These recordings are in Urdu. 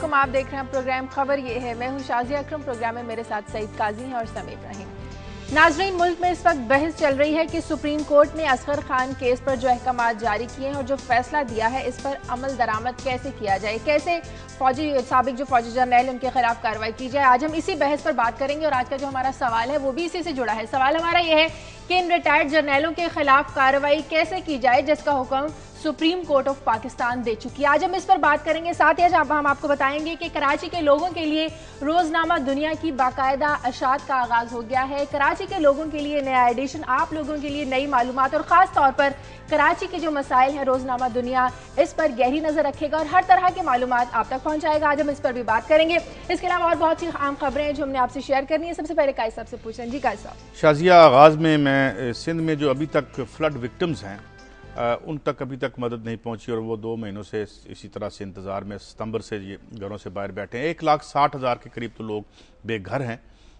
علیکم، آپ دیکھ رہے ہیں پروگرام خبر یہ ہے۔ میں ہوں شازیہ اکرم، پروگرام میں میرے ساتھ سعید قاضی ہیں اور سمیع ابراہیم۔ ناظرین، ملک میں اس وقت بحث چل رہی ہے کہ سپریم کورٹ نے اصغر خان کیس پر جو احکامات جاری کیے ہیں اور جو فیصلہ دیا ہے اس پر عمل درآمد کیسے کیا جائے، کیسے سابق جو فوجی جرنیل ان کے خلاف کارروائی کی جائے۔ آج ہم اسی بحث پر بات کریں گے اور آج کا جو ہمارا سوال ہے وہ بھی اسی سے جڑا ہے۔ سوال ہمارا یہ ہے کہ ان ریٹائرڈ جرنیلوں کے خلاف کارروائی کیسے کی جائے جس کا حکم سپریم کورٹ آف پاکستان دے چکی ہے۔ آج ہم اس پر بات کریں گے، ساتھ ہی ہم آپ کو بتائیں گے کہ کراچی کے لوگوں کے لیے روزنامہ دنیا کی باقاعدہ اشاعت کا آغاز ہو گیا ہے۔ کراچی کے لوگوں کے لیے نیا ایڈیشن، آپ لوگوں کے لیے نئی معلومات اور خاص طور پر کراچی کے جو مسائل ہیں روزنامہ دنیا اس پر گہری نظر رکھے گا اور ہر طرح کے معلومات آپ تک پہنچائے گا۔ آج ہم اس پر بھی بات کریں گے۔ اس کے علاوہ اور بہت سی عام خبریں ہیں جو ہم نے آپ سے شیئر کرنی ہے۔ سب سے پہلے قائد صاحب سے پوچھ رہے ہیں۔ جی قائد صاحب۔ شازیہ، آغاز میں سندھ میں جو ابھی تک فلڈ وکٹمز ہیں ان تک ابھی تک مدد نہیں پہنچی اور وہ 2 مہینوں سے اسی طرح سے انتظار میں ستمبر سے یہ گھروں سے باہر بیٹھے ہیں۔ 1,60,000 کے قریب تو لوگ بے گھر ہیں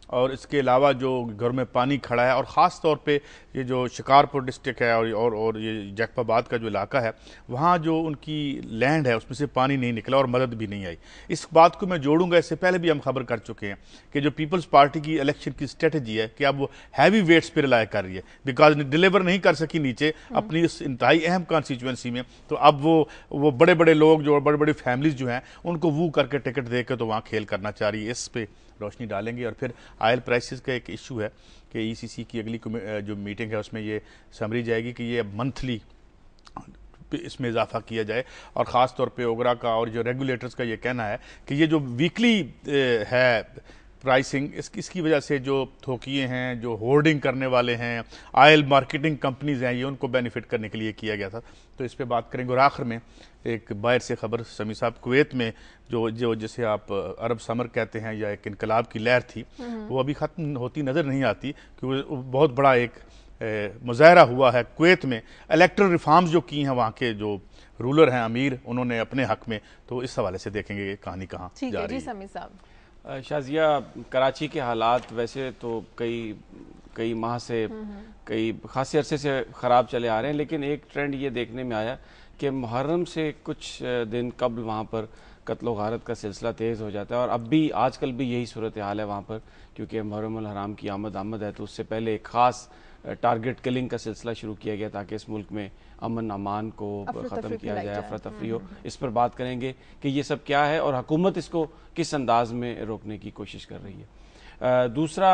اور اس کے علاوہ جو گھر میں پانی کھڑا ہے اور خاص طور پہ یہ جو شکارپور ڈسٹرکٹ ہے اور یہ جیکب آباد کا جو علاقہ ہے وہاں جو ان کی لینڈ ہے اس میں سے پانی نہیں نکلا اور مدد بھی نہیں آئی۔ اس بات کو میں جوڑوں گا، اس سے پہلے بھی ہم خبر کر چکے ہیں کہ جو پیپلز پارٹی کی الیکشن کی اسٹریٹجی ہے کہ اب وہ ہیوی ویٹس پہ رلائی کر رہی ہے، بیکاز ڈیلیور نہیں کر سکی نیچے اپنی اس انتہائی اہم کانسٹیچوئنسی میں، تو اب وہ بڑے بڑے لوگ جو بڑے بڑے فیملیز جو ہیں ان کو وو کر کے ٹکٹ دے کے تو وہاں کھیل کرنا چاہ رہی ہے۔ اس پہ روشنی ڈالیں گے اور پھر آئل پرائسز کا ایک ایشو ہے کہ ای سی سی کی اگلی جو میٹنگ ہے اس میں یہ سمری جائے گی کہ یہ منتھلی اس میں اضافہ کیا جائے اور خاص طور پہ اوگرا کا اور جو ریگولیٹرز کا یہ کہنا ہے کہ یہ جو ویکلی ہے پرائسنگ اس کی وجہ سے جو تھوکیے ہیں، جو ہورڈنگ کرنے والے ہیں، آئل مارکیٹنگ کمپنیز ہیں، یہ ان کو بینیفٹ کرنے کے لیے کیا گیا تھا، تو اس پہ بات کریں گے۔ اور آخر میں ایک باہر سے خبر سمیع صاحب، کویت میں جو جسے آپ عرب سمر کہتے ہیں یا ایک انقلاب کی لہر تھی وہ ابھی ختم ہوتی نظر نہیں آتی، کیونکہ بہت بڑا ایک مظاہرہ ہوا ہے کویت میں، الیکٹرل ریفارمز جو کی ہیں وہاں کے جو رولر ہیں امیر انہوں نے اپنے حق میں، تو اس حوالے سے دیکھیں گے کہانی کہاں جا رہی ہے۔ جی سمیع صاحب۔ شازیہ، کراچی کے حالات ویسے تو کئی ماہ سے کئی خاصے عرصے سے خراب چلے آ رہے ہیں، لیکن ایک ٹرینڈ یہ دیکھنے میں آیا کہ محرم سے کچھ دن قبل وہاں پر قتل و غارت کا سلسلہ تیز ہو جاتا ہے، اور اب بھی آج کل بھی یہی صورتحال ہے وہاں پر، کیونکہ محرم الحرام کی آمد ہے، تو اس سے پہلے ایک خاص ٹارگٹ کلنگ کا سلسلہ شروع کیا گیا تاکہ اس ملک میں امن امان کو ختم کیا جائے، افراتفری ہو۔ اس پر بات کریں گے کہ یہ سب کیا ہے اور حکومت اس کو کس انداز میں روکنے کی کوشش کر رہی ہے۔ دوسرا،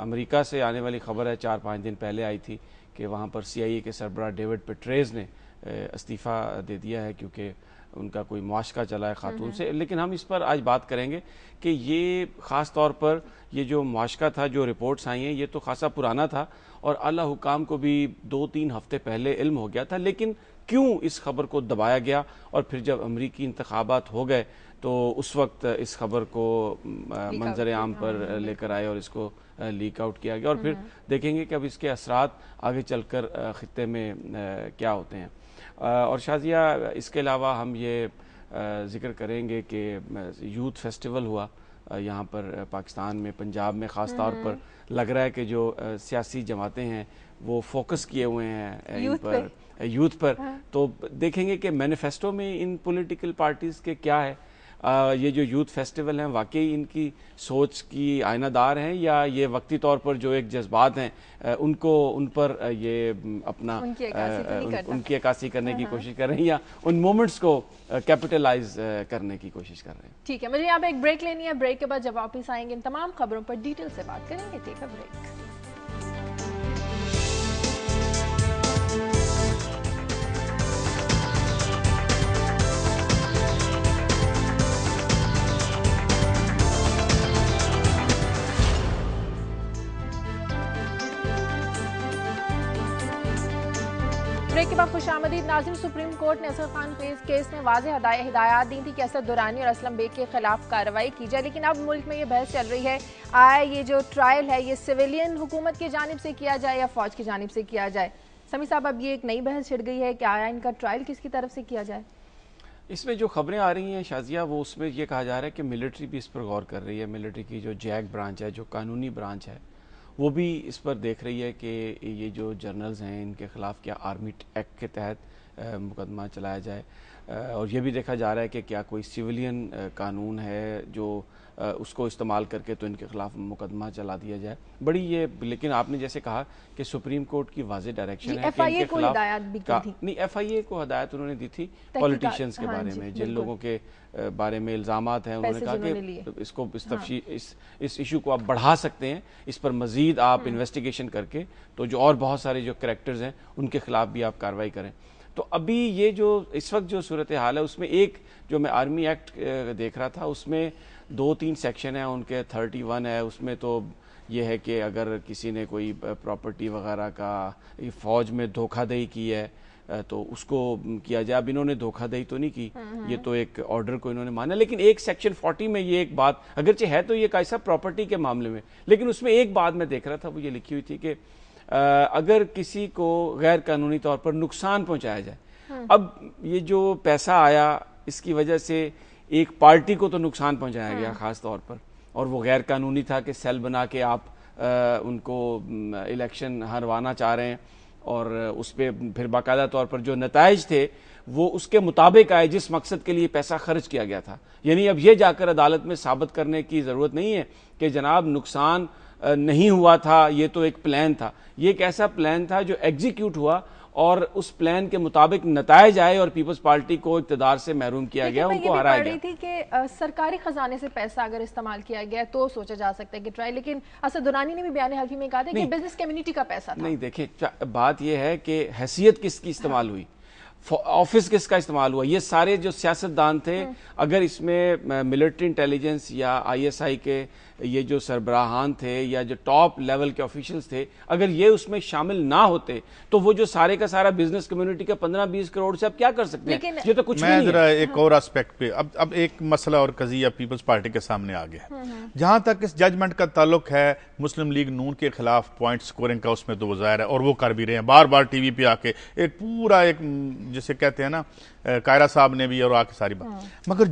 امریکہ سے آنے والی خبر ہے، 4-5 دن پہلے آئی تھی کہ وہاں پر CIA کے سربراہ ڈیوڈ پیٹریز نے استعفیٰ دے دیا ہے کیونکہ ان کا کوئی معاشقہ چلا ہے خاتون سے، لیکن ہم اس پر آج بات کریں گے کہ یہ خاص طور پر یہ جو معاشقہ تھا، جو رپورٹس آئی ہیں، یہ تو خاصا پرانا تھا اور اعلیٰ حکام کو بھی 2-3 ہفتے پہلے علم ہو گیا تھا، لیکن کیوں اس خبر کو دبایا گیا اور پھر جب امریکی انتخابات ہو گئے تو اس وقت اس خبر کو منظر عام پر لے کر آئے اور اس کو لیک آؤٹ کیا گیا، اور پھر دیکھیں گے کہ اب اس کے اثرات آگے چل کر خطے میں کیا ہوتے ہیں۔ اور شازیہ، اس کے علاوہ ہم یہ ذکر کریں گے کہ یوتھ فیسٹیول ہوا یہاں پر پاکستان میں، پنجاب میں خاص طور پر لگ رہا ہے کہ جو سیاسی جماعتیں ہیں وہ فوکس کیے ہوئے ہیں یوتھ پر، تو دیکھیں گے کہ مینیفیسٹو میں ان پولیٹیکل پارٹیز کے کیا ہے، یہ جو یوتھ فیسٹیول ہیں واقعی ان کی سوچ کی آئینہ دار ہیں یا یہ وقتی طور پر جو ایک جذبات ہیں ان پر یہ اپنا ان کی عکاسی کرنے کی کوشش کر رہے ہیں یا ان مومنٹس کو کیپٹلائز کرنے کی کوشش کر رہے ہیں؟ ٹھیک ہے، مجھے یہاں پہ ایک بریک لینی ہے، بریک کے بعد جب واپس آئیں گے ان تمام خبروں پر ڈیٹیل سے بات کریں گے۔ ٹیک اے بریک۔ بریک کے بعد خوش آمدید ناظرین۔ سپریم کورٹ نے اصغر خان کیس میں واضح ہدایات دی تھی کہ اسد درانی اور اسلم بیگ کے خلاف کارروائی کی جائے، لیکن اب ملک میں یہ بحث چل رہی ہے آیا یہ جو ٹرائل ہے یہ سویلین حکومت کی جانب سے کیا جائے یا فوج کی جانب سے کیا جائے۔ سمیع صاحب، اب یہ ایک نئی بحث چھڑ گئی ہے کہ آیا ان کا ٹرائل کس کی طرف سے کیا جائے؟ اس میں جو خبریں آ رہی ہیں شازیہ، وہ اس میں یہ کہا جا رہا ہے کہ ملٹری بھی اس پر غور کر رہی ہے، ملٹری کی جو جیک برانچ ہے، جو قانونی برانچ ہے، وہ بھی اس پر دیکھ رہی ہے کہ یہ جو جرنلز ہیں ان کے خلاف کیا آرمی ایکٹ کے تحت مقدمہ چلایا جائے، اور یہ بھی دیکھا جا رہا ہے کہ کیا کوئی سیولین قانون ہے جو اس کو استعمال کر کے تو ان کے خلاف مقدمہ چلا دیا جائے. بڑی یہ، لیکن آپ نے جیسے کہا کہ سپریم کورٹ کی واضح ڈائریکشن ہے کہ ان کے خلاف نہیں، ایف آئی اے کو ہدایت انہوں نے دی تھی پولیٹیشینز کے بارے میں، جن لوگوں کے بارے میں الزامات ہیں، انہوں نے کہا کہ اس کو اس ایشو کو آپ بڑھا سکتے ہیں، اس پر مزید آپ انویسٹیگیشن کر کے تو جو اور بہت سارے جو کریکٹرز ہیں ان کے خلاف بھی آپ کارروائی کریں. تو ابھی یہ جو اس وقت جو صورتحال ہے اس میں ایک جو میں آرمی ایکٹ دیکھ رہا تھا اس میں 2-3 سیکشن ہیں ان کے، 31 ہے اس میں. تو یہ ہے کہ اگر کسی نے کوئی پراپرٹی وغیرہ کا فوج میں دھوکہ دہی کی ہے تو اس کو کیا جائے. اب انہوں نے دھوکہ دہی تو نہیں کی، یہ تو ایک آرڈر کو انہوں نے مانا، لیکن ایک سیکشن 40 میں یہ ایک بات اگرچہ ہے تو یہ کیسا پراپرٹی کے معاملے میں، لیکن اس میں ایک بات میں دیکھ رہا تھا وہ یہ لکھی ہوئی تھی کہ اگر کسی کو غیر قانونی طور پر نقصان پہنچایا جائے. اب یہ جو پیسہ آیا اس کی وجہ سے ایک پارٹی کو تو نقصان پہنچایا گیا خاص طور پر، اور وہ غیر قانونی تھا کہ سیل بنا کے آپ ان کو الیکشن ہروانا چاہ رہے ہیں، اور اس پہ پھر باقاعدہ طور پر جو نتائج تھے وہ اس کے مطابق آئے جس مقصد کے لیے پیسہ خرچ کیا گیا تھا. یعنی اب یہ جا کر عدالت میں ثابت کرنے کی ضرورت نہیں ہے کہ جناب نقصان نہیں ہوا تھا، یہ تو ایک پلان تھا. یہ ایک ایسا پلان تھا جو ایگزیکیوٹ ہوا اور اس پلان کے مطابق نتائج آئے اور پیپلز پارٹی کو اقتدار سے محروم کیا گیا، ان کو ہرایا گیا. یہ بھی تھی کہ سرکاری خزانے سے پیسہ اگر استعمال کیا گیا تو سوچا جا سکتا ہے کہ ٹرائی، لیکن اسد درانی نے بھی بیان حلفی میں کہا تھا کہ بزنس کمیونٹی کا پیسہ تھا. نہیں دیکھیں، بات یہ ہے کہ حیثیت کس کی استعمال ہوئی، آفس کس کا استعمال ہوا. یہ سارے جو سیاستدان تھے، اگر اس میں ملٹری انٹیلیجنس یا آئی ایس آئی کے یہ جو سربراہان تھے یا جو ٹاپ لیول کے آفیشلز تھے، اگر یہ اس میں شامل نہ ہوتے تو وہ جو سارے کا سارا بزنس کمیونٹی کا 15-20 کروڑ سے اب کیا کر سکتے ہیں؟ یہ تو کچھ میں ذرا ایک اور اسپیکٹ پہ اب ایک مسئلہ اور قضیہ پیپلز پارٹی کے سامنے آ گیا. جہاں تک اس ججمنٹ کا تعلق ہے مسلم لیگ نون کے خلاف پوائنٹ سکورنگ کا، اس میں تو وہ ظاہر ہے اور وہ کر بھی رہے ہیں، بار بار ٹی وی پہ آ کے ایک پورا ایک جسے کہتے ہیں نا، قائرہ صاحب نے بھی اور آ کے ساری بات. مگر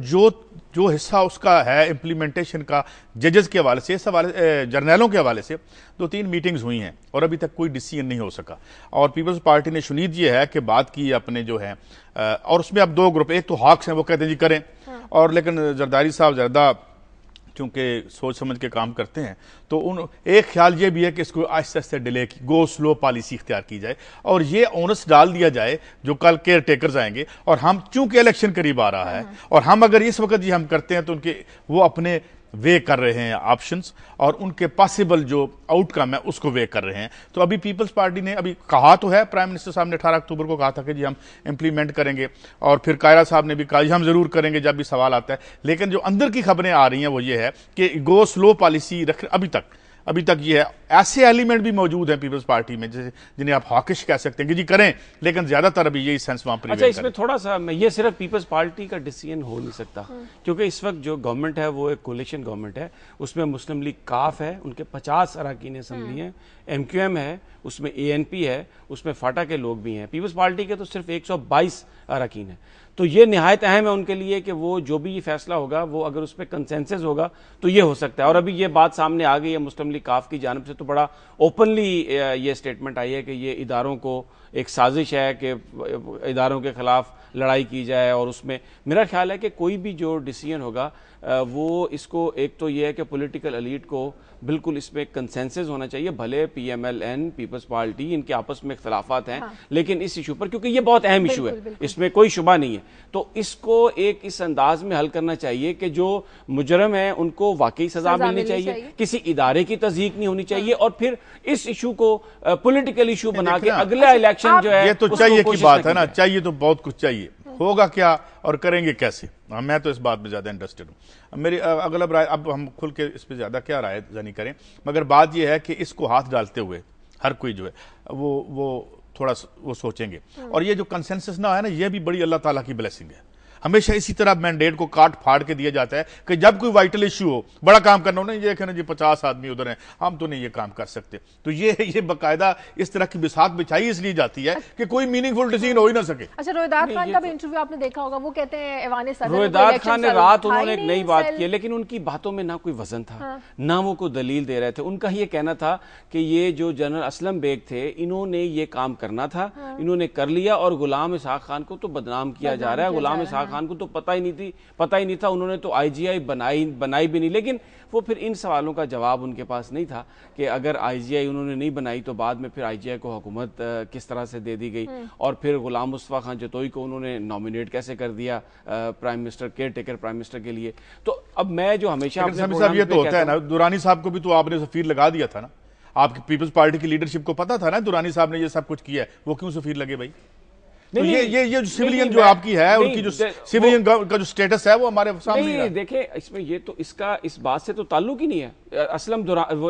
جو حصہ اس کا ہے امپلیمنٹیشن کا ججز کے حوالے سے، اس حوالے جرنیلوں کے حوالے سے 2-3 میٹنگز ہوئی ہیں اور ابھی تک کوئی ڈیسیژن نہیں ہو سکا. اور پیپلز پارٹی نے شنید یہ ہے کہ بات کی اپنے جو ہے، اور اس میں اب 2 گروپ، ایک تو ہاکس ہیں وہ کہتے ہیں جی کریں، اور لیکن زرداری صاحب زیادہ چونکہ سوچ سمجھ کے کام کرتے ہیں تو ایک خیال یہ بھی ہے کہ اس کو آہستہ آہستہ ڈیلے کی، گو سلو پالیسی اختیار کی جائے اور یہ اونس ڈال دیا جائے جو کل کیئر ٹیکرز آئیں گے. اور ہم چونکہ الیکشن قریب آ رہا ہے اور ہم اگر اس وقت ہم کرتے ہیں تو ان کے وہ اپنے وے کر رہے ہیں آپشنز، اور ان کے پاسبل جو آؤٹ کم ہے اس کو وے کر رہے ہیں. تو ابھی پیپلز پارٹی نے ابھی کہا تو ہے، پرائم منسٹر صاحب نے 18 اکتوبر کو کہا تھا کہ جی ہم امپلیمنٹ کریں گے، اور پھر قائرہ صاحب نے بھی کہا جی ہم ضرور کریں گے جب بھی سوال آتا ہے. لیکن جو اندر کی خبریں آ رہی ہیں وہ یہ ہے کہ گو سلو پالیسی رکھ ابھی تک یہ ہے. ایسے ایلیمنٹ بھی موجود ہیں پیپلز پارٹی میں جنہیں آپ ہاکش کہہ سکتے ہیں کہ جی کریں، لیکن زیادہ تر ابھی یہی سینس وہاں پر. اچھا، اس میں تھوڑا سا یہ صرف پیپلز پارٹی کا ڈیسیژن ہو نہیں سکتا، کیونکہ اس وقت جو گورنمنٹ ہے وہ ایک کولیشن گورنمنٹ ہے. اس میں مسلم لیگ کاف ہے، ان کے 50 اراکین اسمبلی ہیں، ایم کیو ایم ہے، اس میں اے این پی ہے، اس میں فاٹا کے لوگ بھی ہیں. پیپلز پارٹی کے تو صرف 122 اراکین ہیں. تو یہ نہایت اہم ہے ان کے لیے کہ وہ جو بھی یہ فیصلہ ہوگا وہ اگر اس پہ کنسنسس ہوگا تو یہ ہو سکتا ہے. اور ابھی یہ بات سامنے آ گئی ہے مسلم لیگ کاف کی جانب سے، تو بڑا اوپنلی یہ سٹیٹمنٹ آئی ہے کہ یہ اداروں کو ایک سازش ہے کہ اداروں کے خلاف لڑائی کی جائے. اور اس میں میرا خیال ہے کہ کوئی بھی جو ڈیسیژن ہوگا وہ اس کو، ایک تو یہ ہے کہ پولیٹیکل ایلیٹ کو بالکل اس میں کنسنسس ہونا چاہیے. بھلے P M L N, People's party, ان کے آپس میں اختلافات ہیں، لیکن اس ایشو پر، کیونکہ یہ بہت اہم ایشو ہے، اس میں کوئی شبہ نہیں ہے، تو اس کو ایک اس انداز میں حل کرنا چاہیے کہ جو مجرم ہیں ان کو واقعی سزا ملنی چاہیے، کسی ادارے کی تضییق نہیں ہونی چاہیے، اور پھر اس ایشو کو پولیٹیکل ایشو بنا کے اگلا الیکشن جو ہے یہ تو چاہیے کی بات ہے نا، چاہیے تو بہت کچھ چاہیے، ہوگا کیا اور کریں گے کیسے. میں تو اس بات میں زیادہ انٹرسٹڈ ہوں. میری اغلب رائے، اب ہم کھل کے اس پہ زیادہ کیا رائے زنی کریں، مگر بات یہ ہے کہ اس کو ہاتھ ڈالتے ہوئے ہر کوئی جو ہے وہ تھوڑا وہ سوچیں گے. اور یہ جو کنسنسس نہ ہے نا، یہ بھی بڑی اللہ تعالیٰ کی بلیسنگ ہے. ہمیشہ اسی طرح مینڈیٹ کو کاٹ پھاڑ کے دیا جاتا ہے کہ جب کوئی وائٹل ایشو ہو، بڑا کام کرنا ہو، نہیں یہ کہنا جی 50 آدمی ادھر ہیں ہم تو نہیں یہ کام کر سکتے. تو یہ باقاعدہ اس طرح کی بساط بچھائی اس لیے جاتی ہے کہ کوئی میننگ فل ڈیسیژن ہو ہی نہ سکے. اچھا، رویداد خان کا بھی انٹرویو آپ نے دیکھا ہوگا، وہ کہتے ہیں ایوان صدر رویداد خان نے رات انہوں نے ایک نئی بات کی، لیکن ان کی باتوں میں نہ کوئی وزن تھا نہ وہ کوئی دلیل دے رہے تھے. ان کا یہ کہنا تھا کہ یہ جو جنرل اسلم بیگ تھے انہوں نے یہ کام کرنا تھا، انہوں نے کر لیا، اور غلام اسحاق خان کو تو بدنام کیا جا رہا ہے. غلام اسحاق خان کو تو پتہ ہی نہیں تھا، انہوں نے تو آئی جی آئی بنائی بھی نہیں. لیکن وہ پھر ان سوالوں کا جواب ان کے پاس نہیں تھا کہ اگر آئی جی آئی انہوں نے نہیں بنائی تو بعد میں پھر آئی جی آئی کو حکومت کس طرح سے دے دی گئی، اور پھر غلام مصطفیٰ خان جتوئی کو انہوں نے نامینیٹ کیسے کر دیا prime minister, care taker prime minister کے لیے. تو اب میں جو ہمیشہ صاحب یہ تو ہوتا ہے نا، دورانی صاحب کو بھی تو آپ نے سفیر لگا دیا تھا نا، آپ کی پیپلز پارٹی کی لیڈرشپ کو پتا تھا نا دورانی صاحب نے یہ سب کچھ کیا ہے، وہ کیوں سفیر لگے بھائی؟ یہ سیولین جو آپ کی ہے، ان کی جو سیولین کا جو سٹیٹس ہے وہ ہمارے سامنے ہے. دیکھیں اس میں یہ تو اس بات سے تو تعلق ہی نہیں ہے.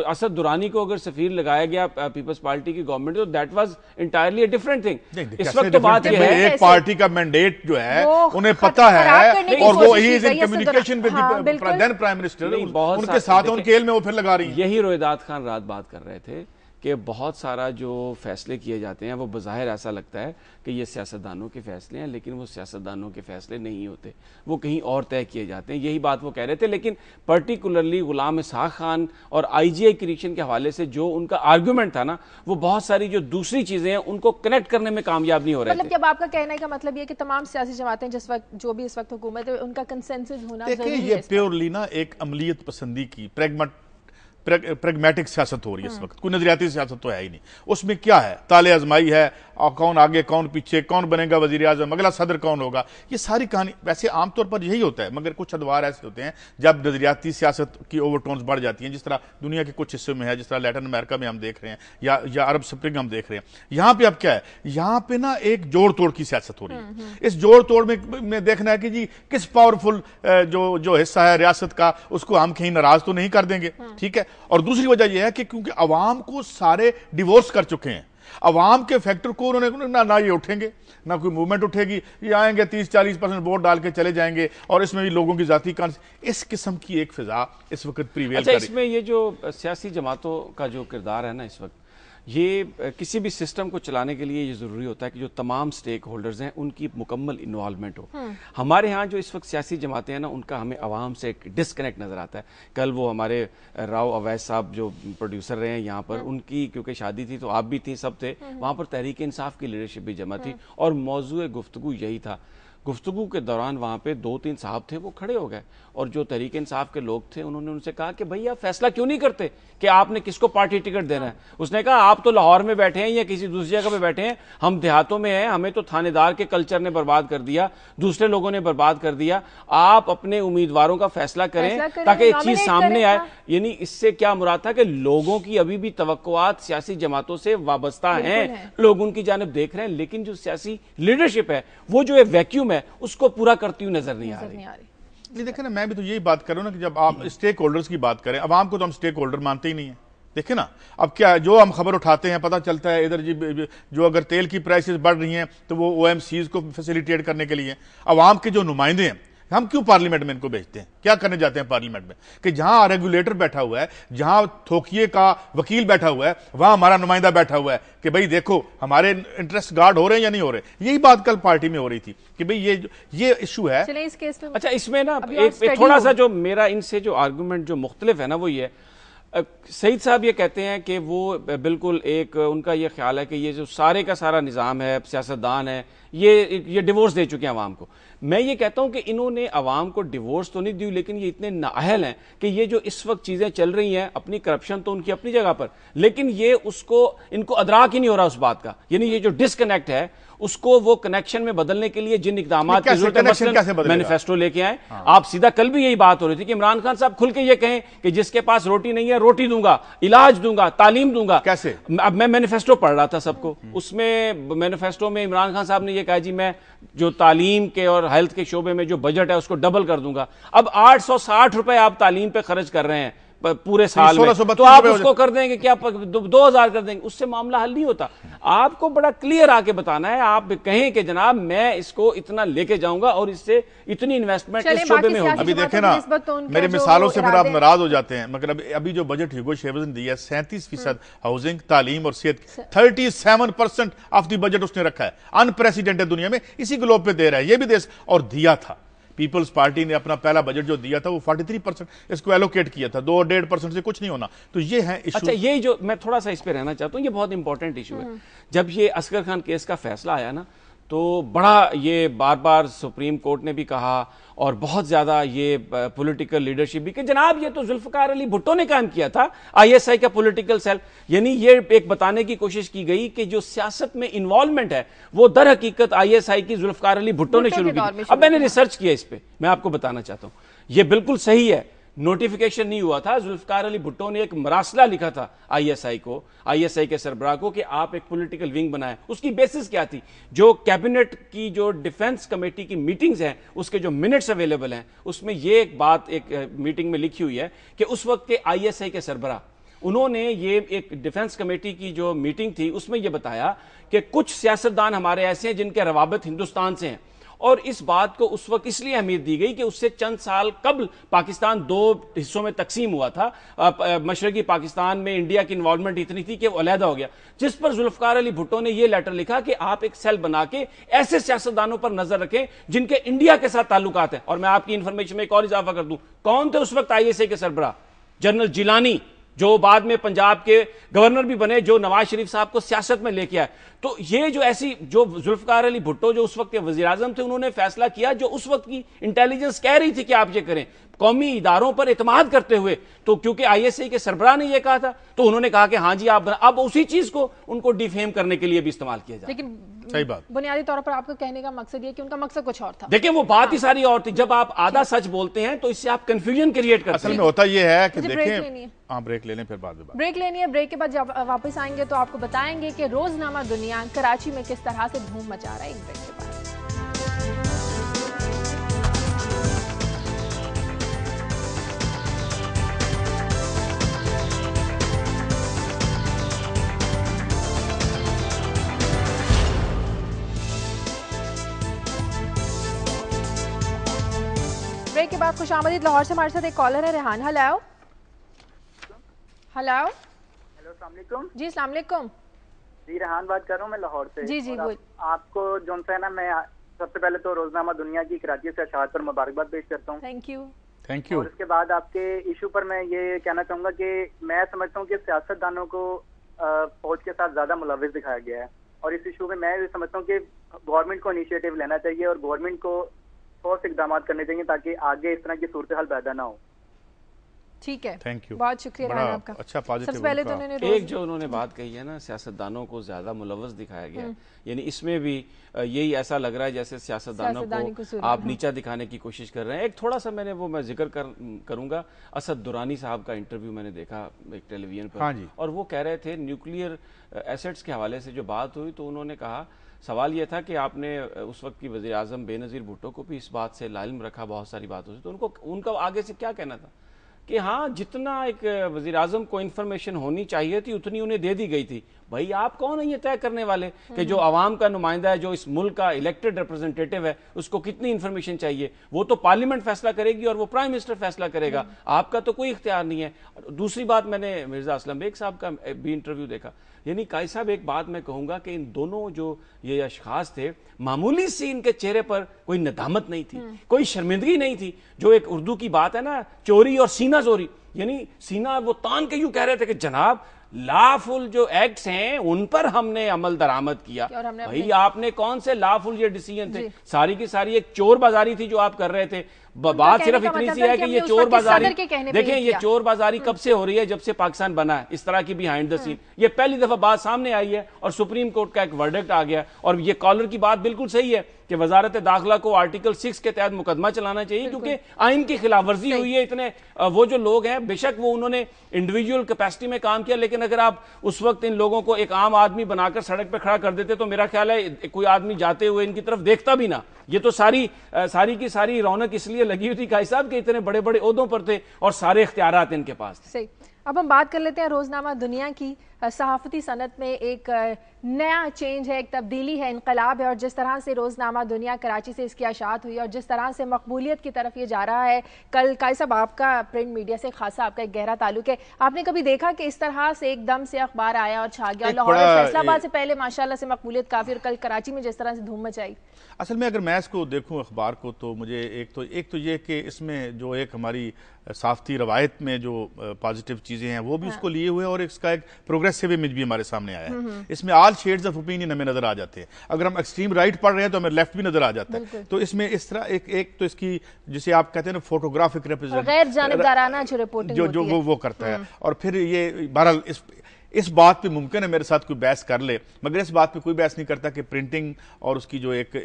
اسد درانی کو اگر سفیر لگایا گیا پیپلز پارٹی کی گورنمنٹ تو that was entirely different thing. اس وقت تو بات یہ ہے ایک پارٹی کا مینڈیٹ جو ہے انہیں پتا ہے، اور وہ ہی is in communication with then prime minister, ان کے ساتھ ان کے علم میں وہ پھر لگا رہی ہیں. یہی رویداد خان رات بات کر رہے تھے کہ بہت سارا جو فیصلے کیے جاتے ہیں وہ بظاہر ایسا لگتا ہے کہ یہ سیاستدانوں کے فیصلے ہیں، لیکن وہ سیاستدانوں کے فیصلے نہیں ہوتے، وہ کہیں اور طے کیے جاتے ہیں. یہی بات وہ کہہ رہے تھے. لیکن پرٹیکولرلی غلام اسحاق خان اور آئی جی آئی کریکشن کے حوالے سے جو ان کا آرگومنٹ تھا نا، وہ بہت ساری جو دوسری چیزیں ہیں ان کو کنیکٹ کرنے میں کامیاب نہیں ہو رہے تھے. مطلب جب آپ کا کہنا ہے کا مطلب یہ کہ تمام سیاسی جماعتیں جو بھی اس وقت حکومت ہے ان کا کنسنسس ہونا ضروری ہے. یہ پیورلی نا ایک عملیت پسندی کی پریگمیٹک سیاست ہو رہی ہے اس وقت، کوئی نظریاتی سیاست تو ہے ہی نہیں. اس میں کیا ہے؟ تالے آزمائی ہے، اور کون آگے کون پیچھے، کون بنے گا وزیر اعظم، اگلا صدر کون ہوگا، یہ ساری کہانی. ویسے عام طور پر یہی ہوتا ہے، مگر کچھ ادوار ایسے ہوتے ہیں جب نظریاتی سیاست کی اوور ٹونز بڑھ جاتی ہیں، جس طرح دنیا کے کچھ حصوں میں ہے، جس طرح لیٹن امریکہ میں ہم دیکھ رہے ہیں، یا عرب سپرنگ ہم دیکھ رہے ہیں. یہاں پہ اب کیا ہے؟ یہاں پہ نا ایک جوڑ توڑ کی سیاست ہو رہی ہے. اس جوڑ توڑ میں دیکھنا ہے کہ جی کس پاورفل جو حصہ ہے ریاست کا، اس کو ہم کہیں ناراض تو نہیں کر دیں گے، ٹھیک ہے. اور دوسری وجہ یہ ہے کہ کیونکہ عوام کو سارے ڈیورس کر چکے ہیں، عوام کے فیکٹر کو انہوں نے نہ یہ اٹھیں گے، نہ کوئی موومنٹ اٹھے گی، یہ آئیں گے 30-40% ووٹ ڈال کے چلے جائیں گے، اور اس میں بھی لوگوں کی ذاتی اس قسم کی ایک فضا اس وقت پریویل کر رہی ہے. اس میں یہ جو سیاسی جماعتوں کا جو کردار ہے نا اس وقت، یہ کسی بھی سسٹم کو چلانے کے لیے یہ ضروری ہوتا ہے کہ جو تمام سٹیک ہولڈرز ہیں ان کی مکمل انوالومنٹ ہو. ہمارے ہاں جو اس وقت سیاسی جماعتیں ہیں نا، ان کا ہمیں عوام سے ایک ڈسکنیکٹ نظر آتا ہے. کل وہ ہمارے راؤ اویس صاحب جو پروڈیوسر رہے ہیں یہاں پر، ان کی کیونکہ شادی تھی تو آپ بھی تھی، سب تھے وہاں پر، تحریک انصاف کی لیڈرشپ بھی جمع تھی، اور موضوع گفتگو یہی تھا. گفتگو کے دوران وہاں پہ 2-3 صاحب تھے وہ کھڑے ہو گئے، اور جو تحریک انصاف کے لوگ تھے انہوں نے ان سے کہا کہ بھئی آپ فیصلہ کیوں نہیں کرتے کہ آپ نے کس کو پارٹی ٹکٹ دینا ہے. اس نے کہا آپ تو لاہور میں بیٹھے ہیں یا کسی دوسری جگہ پہ بیٹھے ہیں، ہم دیہاتوں میں ہیں، ہمیں تو تھانے دار کے کلچر نے برباد کر دیا، دوسرے لوگوں نے برباد کر دیا. آپ اپنے امیدواروں کا فیصلہ کریں تاکہ ایک چیز سامنے آئے. یعنی اس سے کیا مراد تھا کہ لوگوں کی ابھی بھی توقعات سیاسی جماعتوں سے وابستہ ہیں، لوگ ان کی جانب دیکھ رہے ہیں، لیکن جو سیاسی لیڈرشپ ہے وہ جو ویکیوم ہے اس کو پورا کرتی ہوئی نظر نہیں آ رہی. یہ دیکھیں نا، میں بھی تو یہی بات کر رہا ہوں نا کہ جب آپ اسٹیک ہولڈرز کی بات کریں، عوام کو تو ہم اسٹیک ہولڈر مانتے ہی نہیں ہیں. دیکھیں نا اب کیا جو ہم خبر اٹھاتے ہیں پتہ چلتا ہے ادھر جی جو اگر تیل کی پرائسز بڑھ رہی ہیں تو وہ او ایم سیز کو فیسیلیٹیٹ کرنے کے لیے عوام کے جو نمائندے ہیں، ہم کیوں پارلیمنٹ میں ان کو بھیجتے ہیں؟ کیا کرنے جاتے ہیں پارلیمنٹ میں؟ کہ جہاں ریگولیٹر بیٹھا ہوا ہے، جہاں تھوکیے کا وکیل بیٹھا ہوا ہے، وہاں ہمارا نمائندہ بیٹھا ہوا ہے کہ بھئی دیکھو ہمارے انٹرسٹ گارڈ ہو رہے ہیں یا نہیں ہو رہے. یہی بات کل پارٹی میں ہو رہی تھی کہ بھئی یہ ایشو ہے. اچھا اس میں نا ایک تھوڑا سا جو میرا ان سے جو آرگومنٹ جو مختلف ہے نا وہ یہ ہے، سعید صاحب یہ کہتے ہیں کہ وہ بالکل ایک ان کا یہ خیال ہے کہ یہ جو سارے کا سارا نظام ہے، سیاستدان ہے، یہ ڈیورس دے چکے ہیں عوام کو. میں یہ کہتا ہوں کہ انہوں نے عوام کو ڈیورس تو نہیں دی، لیکن یہ اتنے نااہل ہیں کہ یہ جو اس وقت چیزیں چل رہی ہیں، اپنی کرپشن تو ان کی اپنی جگہ پر، لیکن یہ ان کو ادراک ہی نہیں ہو رہا اس بات کا. یعنی یہ جو ڈسکنیکٹ ہے اس کو وہ کنیکشن میں بدلنے کے لیے جن اقدامات کی ضرورت ہے، مثلا مینیفیسٹو لے کے آئیں. آپ سیدھا کل بھی یہی بات ہو رہی تھی کہ عمران خان صاحب کھل کے یہ کہیں کہ جس کے پاس روٹی نہیں ہے روٹی دوں گا، علاج دوں گا، تعلیم دوں گا. کیسے؟ اب میں مینیفیسٹو پڑھ رہا تھا سب کو، اس میں مینیفیسٹو میں عمران خان صاحب نے یہ کہا جی میں جو تعلیم کے اور ہیلتھ کے شعبے میں جو بجٹ ہے اس کو ڈبل کر دوں گا. اب 860 روپے آپ تعلیم پہ خرچ کر رہے ہیں پورے سال میں, تو آپ اس کو کر دیں گے کیا 2000 کر دیں گے, اس سے معاملہ حل نہیں ہوتا. آپ کو بڑا کلیئر آ کے بتانا ہے, آپ کہیں کہ جناب میں اس کو اتنا لے کے جاؤں گا اور اس سے اتنی انویسٹمنٹ اس شعبے میں ہوگی. ابھی دیکھیں نا, میرے مثالوں سے پھر آپ ناراض ہو جاتے ہیں, مگر ابھی جو بجٹ ہیوگو شیورز نے دیا ہے 37% ہاؤسنگ, تعلیم اور صحت, 37% آف دی بجٹ اس نے رکھا ہے, انپریسیڈنٹڈ دنیا میں, اسی گلوب پہ دے رہا ہے. یہ بھی دے اور دیا تھا پیپلز پارٹی نے اپنا پہلا بجٹ جو دیا تھا وہ 43% اس کو ایلوکیٹ کیا تھا, 2.5% سے کچھ نہیں ہونا. تو یہ ہے ایشو. اچھا, یہ جو میں تھوڑا سا اس پہ رہنا چاہتا ہوں, یہ بہت امپورٹنٹ ایشو ہے. جب یہ اصغر خان کیس کا فیصلہ آیا نا, تو بڑا یہ بار بار سپریم کورٹ نے بھی کہا اور بہت زیادہ یہ پولیٹیکل لیڈرشپ بھی کہ جناب یہ تو ذوالفقار علی بھٹو نے قائم کیا تھا آئی ایس آئی کا پولیٹیکل سیل. یعنی یہ ایک بتانے کی کوشش کی گئی کہ جو سیاست میں انوالومنٹ ہے وہ در حقیقت آئی ایس آئی کی ذوالفقار علی بھٹو نے شروع کی. اب میں نے ریسرچ کیا اس پہ, میں آپ کو بتانا چاہتا ہوں, یہ بالکل صحیح ہے, نوٹیفیکیشن نہیں ہوا تھا. ذوالفقار علی بھٹو نے ایک مراسلہ لکھا تھا آئی ایس آئی کو, آئی ایس آئی کے سربراہ کو, کہ آپ ایک پولیٹیکل ونگ بنائیں. اس کی بیسس کیا تھی؟ جو کیبنٹ کی جو ڈیفنس کمیٹی کی میٹنگز ہیں اس کے جو منٹس اویلیبل ہیں, اس میں یہ ایک بات ایک میٹنگ میں لکھی ہوئی ہے کہ اس وقت کے آئی ایس آئی کے سربراہ انہوں نے یہ ایک ڈیفنس کمیٹی کی جو میٹنگ تھی اس میں یہ بتایا کہ کچھ سیاستدان ہمارے ایسے ہیں جن کے روابط ہندوستان سے ہیں, اور اس بات کو اس وقت اس لیے اہمیت دی گئی کہ اس سے چند سال قبل پاکستان 2 حصوں میں تقسیم ہوا تھا. مشرقی پاکستان میں انڈیا کی انوالومنٹ اتنی تھی کہ وہ علیحدہ ہو گیا, جس پر ذوالفقار علی بھٹو نے یہ لیٹر لکھا کہ آپ ایک سیل بنا کے ایسے سیاستدانوں پر نظر رکھیں جن کے انڈیا کے ساتھ تعلقات ہیں. اور میں آپ کی انفارمیشن میں ایک اور اضافہ کر دوں, کون تھے اس وقت آئی ایس آئی کے سربراہ؟ جنرل جیلانی, جو بعد میں پنجاب کے گورنر بھی بنے, جو نواز شریف صاحب کو سیاست میں لے کے آئے. تو یہ جو ایسی جو ذوالفقار علی بھٹو جو اس وقت کے وزیر اعظم تھے, انہوں نے فیصلہ کیا جو اس وقت کی انٹیلیجنس کہہ رہی تھی کہ آپ یہ کریں, قومی اداروں پر اعتماد کرتے ہوئے. تو کیونکہ آئی ایس آئی کے سربراہ نے یہ کہا تھا تو انہوں نے کہا کہ ہاں جی آپ, اب اسی چیز کو ان کو ڈیفیم کرنے کے لیے بھی استعمال کیا جائے. لیکن صحیح بات, بنیادی طور پر آپ کو کہنے کا مقصد یہ کہ ان کا مقصد کچھ اور تھا. دیکھیں وہ بات ہی ساری اور تھی. جب آپ آدھا سچ بولتے ہیں تو اس سے آپ کنفیوژن کریٹ کرتے ہیں. اصل میں ہوتا یہ ہے کہ دیکھیں, ہاں بریک لے لیں پھر بعد میں بریک لینی ہے. بریک کے بعد جب واپس آئیں گے تو آپ کو بتائیں گے کہ روزنامہ دنیا کراچی میں کس طرح سے دھوم مچا رہا ہے. ایک بریک کے بعد بریک کے بعد خوش آمدید. لاہور سے ہمارے ساتھ ایک کالر ہے, ریحان. Hello hello. ہیلو, السلام علیکم. جی السلام علیکم. جی ریحان بات کر رہا ہوں میں لاہور سے. جی جی آپ کو جون سا ہے نا, میں سب سے پہلے تو روزنامہ دنیا کی کراچی سے اشاعت پر مبارکباد پیش کرتا ہوں. Thank you. Thank you. اور اس کے بعد آپ کے ایشو پر میں یہ کہنا چاہوں گا کہ میں سمجھتا ہوں کہ سیاستدانوں کو فوج کے ساتھ زیادہ ملوث دکھایا گیا ہے, اور اس ایشو میں یہ سمجھتا ہوں کہ گورنمنٹ کو انیشیٹو لینا چاہیے اور گورنمنٹ کو ٹھوس اقدامات کرنے چاہیے تاکہ آگے اس طرح کی صورتحال پیدا نہ ہو. ٹھیک ہے, تھینک یو, بہت شکریہ آپ کا. اچھا سب سے پہلے تو ایک جو انہوں نے بات کہی ہے نا, سیاستدانوں کو زیادہ ملوث دکھایا گیا, یعنی اس میں بھی یہی ایسا لگ رہا ہے جیسے سیاستدانوں کو آپ نیچا دکھانے کی کوشش کر رہے ہیں. ایک تھوڑا سا میں ذکر کروں گا, اسد درانی صاحب کا انٹرویو میں نے دیکھا ایک ٹیلی ویژن پر, اور وہ کہہ رہے تھے نیوکلیئر ایسٹس کے حوالے سے جو بات ہوئی تو انہوں نے کہا, سوال یہ تھا کہ آپ نے اس وقت کی وزیر اعظم بے نظیر بھٹو کو بھی اس بات سے علم رکھا بہت ساری باتوں سے, تو ان کا آگے سے کیا کہنا تھا کہ ہاں جتنا ایک وزیر اعظم کو انفارمیشن ہونی چاہیے تھی اتنی انہیں دے دی گئی تھی. بھائی آپ کون ہیں یہ طے کرنے والے کہ جو عوام کا نمائندہ ہے, جو اس ملک کا الیکٹڈ ریپرزنٹیٹو ہے, اس کو کتنی انفارمیشن چاہیے؟ وہ تو پارلیمنٹ فیصلہ کرے گی اور وہ پرائم منسٹر فیصلہ کرے گا, آپ کا تو کوئی اختیار نہیں ہے. دوسری بات, میں نے مرزا اسلم بیگ صاحب کا بھی انٹرویو دیکھا, یعنی قائد صاحب ایک بات میں کہوں گا کہ ان دونوں جو یہ اشخاص تھے, معمولی سی ان کے چہرے پر کوئی ندامت نہیں تھی, کوئی شرمندگی نہیں تھی. جو ایک اردو کی بات ہے نا, چوری اور سینہ زوری, یعنی سینہ وہ تان کے یوں کہہ رہے تھے کہ جناب لافل جو ایکٹس ہیں ان پر ہم نے عمل درآمد کیا. بھائی آپ نے کون سے لافل یہ ڈیسیژن تھے؟ ساری کی ساری ایک چور بازاری تھی جو آپ کر رہے تھے. بات صرف اتنی سی ہے کہ یہ چور بازاری, دیکھیں یہ چور بازاری کب سے ہو رہی ہے؟ جب سے پاکستان بنا ہے. اس طرح کی بیہائنڈ دا سین یہ پہلی دفعہ بات سامنے آئی ہے, اور سپریم کورٹ کا ایک ورڈکٹ آ گیا. اور یہ کالر کی بات بالکل صحیح ہے کہ وزارت داخلہ کو آرٹیکل 6 کے تحت مقدمہ چلانا چاہیے, کیونکہ آئین کی خلاف ورزی ہوئی ہے. اتنے وہ جو لوگ ہیں, بے شک وہ انہوں نے انڈیویجول کیپیسٹی میں کام کیا, لیکن اگر آپ اس وقت ان لوگوں کو ایک عام آدمی بنا کر سڑک پہ کھڑا کر دیتے تو میرا خیال ہے کوئی آدمی جاتے ہوئے ان کی طرف دیکھتا بھی نہ. یہ تو ساری کی ساری رونق اس لیے یہ لگی ہوئی تھی قائد صاحب کہ اتنے بڑے بڑے عہدوں پر تھے اور سارے اختیارات ان کے پاس تھے۔ صحیح، اب ہم بات کر لیتے ہیں روزنامہ دنیا کی۔ صحافتی صنعت میں ایک نیا چینج ہے، ایک تبدیلی ہے، انقلاب ہے، اور جس طرح سے روزنامہ دنیا کراچی سے اس کی اشاعت ہوئی اور جس طرح سے مقبولیت کی طرف یہ جا رہا ہے، کل قائد صاحب آپ کا پرنٹ میڈیا سے خاصا آپ کا ایک گہرا تعلق ہے، آپ نے کبھی دیکھا کہ اس طرح سے ایک دم سے اخبار آیا اور چھا گیا؟ لاہور اور فیصل آباد سے پہلے ماشاءاللہ سے مقبولیت کافی، اور کل کراچی میں جس طرح سے دھوم مچائی۔ اصل میں اگر میں اس کو دیکھوں اخبار کو تو مجھے ایک تو یہ کہ اس میں جو ایک ہماری صحافتی روایت میں جو پازیٹیو چیزیں ہیں وہ بھی اس کو لیے ہوئے ہیں، اور اس کا ایک پروگریسو امیج بھی ہمارے سامنے آیا ہے۔ اس میں آل شیڈز آف اوپینین ہمیں نظر آ جاتے ہیں، اگر ہم ایکسٹریم رائٹ پڑھ رہے ہیں تو ہمیں لیفٹ بھی نظر آ جاتا ہے۔ تو اس میں اس طرح ایک تو اس کی جسے آپ کہتے ہیں نا فوٹوگرافک ریپرزینٹ، غیر جانبدارانہ جو رپورٹنگ جو وہ کرتا ہے، اور پھر یہ بہرحال اس بات پہ ممکن ہے میرے ساتھ کوئی بحث کر لے، مگر اس بات پہ کوئی بحث نہیں کرتا کہ پرنٹنگ اور اس کی جو ایک